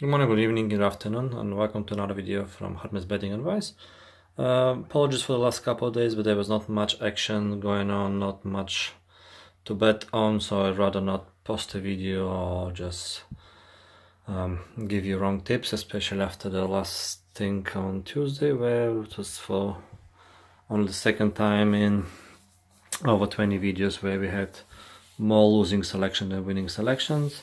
Good morning, good evening, good afternoon, and welcome to another video from Hartman's Betting Advice. Apologies for the last couple of days, but there was not much action going on, not much to bet on, so I'd rather not post a video or just give you wrong tips, especially after the last thing on Tuesday, where it was for only the second time in over 20 videos where we had more losing selection than winning selections.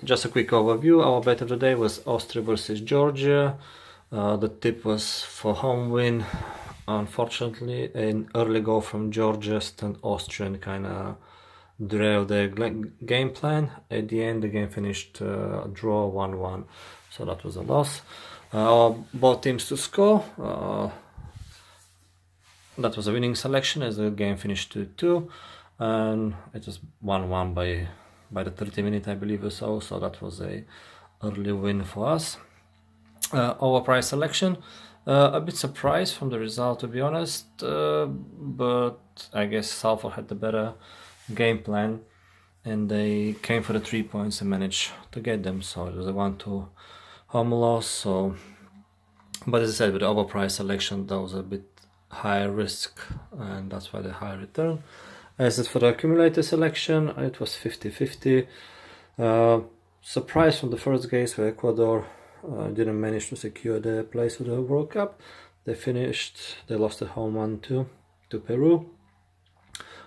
Just a quick overview. Our bet of the day was Austria versus Georgia. The tip was for home win. Unfortunately, an early goal from Georgia and Austrian kind of derailed their game plan. At the end, the game finished draw 1-1, so that was a loss. Both teams to score. That was a winning selection as the game finished 2-2, and it was 1-1 by the 30 minute, I believe, or so. So that was a early win for us. Overpriced selection. A bit surprised from the result, to be honest, but I guess Salford had the better game plan, and they came for the 3 points and managed to get them. So it was a 1-2 home loss. So, but as I said, with the overpriced selection, that was a bit higher risk, and that's why the high return. As for the accumulator selection, it was 50-50. Surprise from the first case where Ecuador didn't manage to secure their place for the World Cup. They lost at home 1-2 to Peru.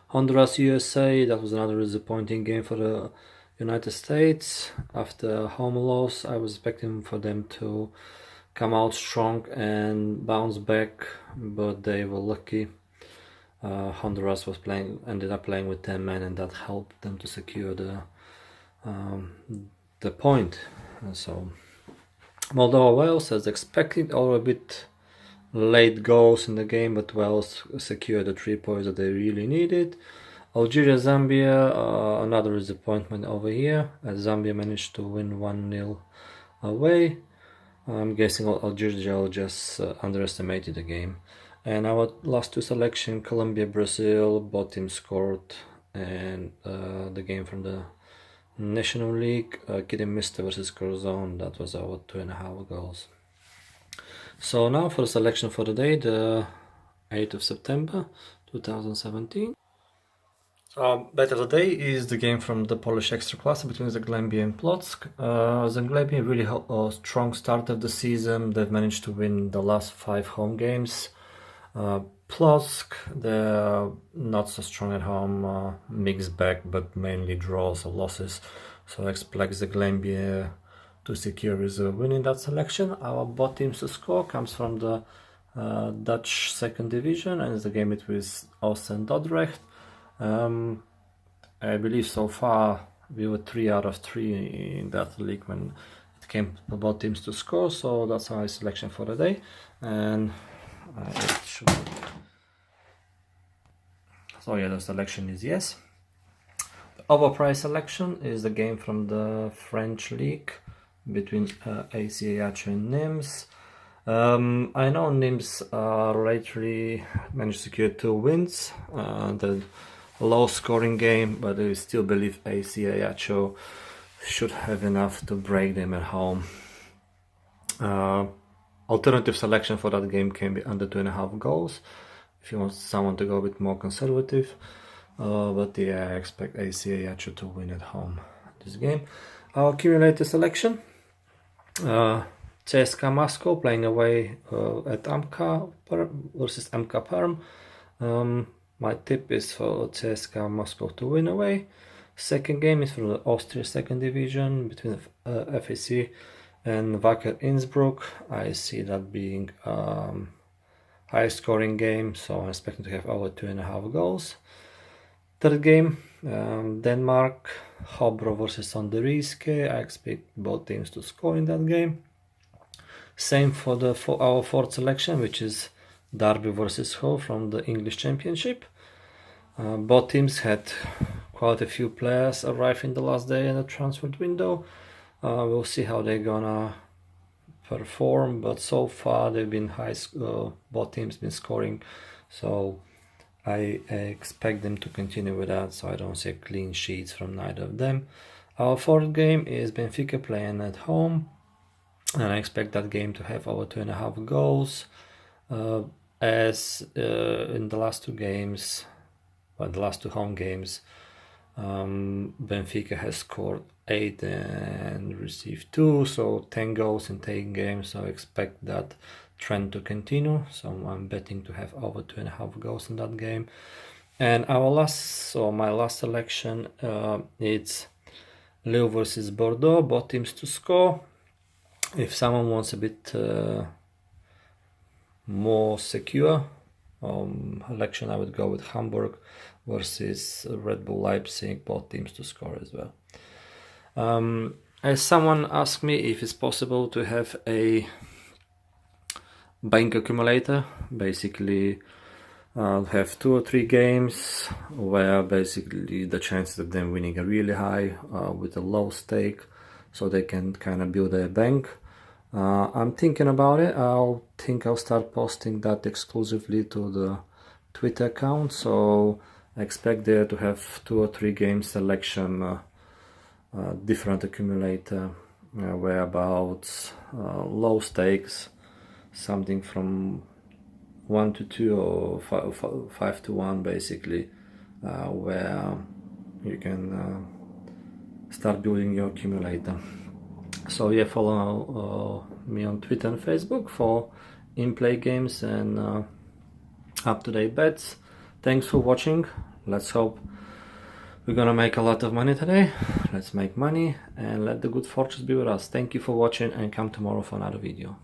Honduras, USA, that was another disappointing game for the United States. After a home loss, I was expecting for them to come out strong and bounce back, but they were lucky. Honduras ended up playing with 10 men, and that helped them to secure the point. So Moldova Wales, as expected, or a bit late goals in the game, but Wales secured the 3 points that they really needed. Algeria Zambia, another disappointment over here, as Zambia managed to win 1-0 away. I'm guessing Algeria just underestimated the game. And our last two selections, Colombia, Brazil, both teams scored, and the game from the National League, Kidderminster versus Corazon, that was our 2.5 goals. So now for the selection for the day, the 8th of September 2017. Bet of the day is the game from the Polish Ekstraklasa between Zagłębie and Płock. Zagłębie really had a strong start of the season. They've managed to win the last 5 home games. Płock, they're not so strong at home, mixed bag, but mainly draws or losses. So I expect Zagłębie to secure his win in that selection. Our both teams to score comes from the Dutch second division, and it's the game between us and Dordrecht. I believe so far we were 3 out of 3 in that league when it came to both teams to score, so that's our selection for the day. And so yeah, the selection is yes. The overpriced selection is the game from the French league between AC Ajaccio and Nimes. I know Nimes lately managed to secure 2 wins. The low scoring game, but I still believe AC Ajaccio should have enough to break them at home. Alternative selection for that game can be under 2.5 goals if you want someone to go a bit more conservative, but yeah, I expect AC Ajaccio to win at home this game. Our accumulator selection, CSKA Moscow playing away at MK versus MK Perm. My tip is for CSKA Moscow to win away. Second game is from the Austria second division between FAC and Wacker Innsbruck. I see that being high scoring game, so I'm expecting to have over 2.5 goals. Third game, Denmark, Hobro versus Sonderийske. I expect both teams to score in that game. Same for our fourth selection, which is Derby versus Hull from the English Championship. Both teams had quite a few players arrive in the last day in the transfer window. We'll see how they're gonna perform, but so far they've been both teams been scoring, so I expect them to continue with that, so I don't see clean sheets from neither of them. Our fourth game is Benfica playing at home, and I expect that game to have over 2.5 goals. As in the last two games, well, the last two home games, Benfica has scored 8 and received 2, so 10 goals in 10 games. So I expect that trend to continue. So I'm betting to have over 2.5 goals in that game. And my last selection, it's Lille versus Bordeaux, both teams to score. If someone wants a bit more secure election, I would go with Hamburg versus Red Bull Leipzig, both teams to score as well. As someone asked me if it's possible to have a bank accumulator, basically have 2 or 3 games where basically the chances of them winning are really high with a low stake, so they can kind of build a bank. I'm thinking about it. I'll start posting that exclusively to the Twitter account, so I expect there to have 2 or 3 game selection, different accumulator, whereabouts low stakes, something from 1 to 2 or 5 to 1 basically, where you can start building your accumulator. So yeah, follow me on Twitter and Facebook for in-play games and up-to-date bets. Thanks for watching. Let's hope we're gonna make a lot of money today. Let's make money and let the good fortune be with us. Thank you for watching, and come tomorrow for another video.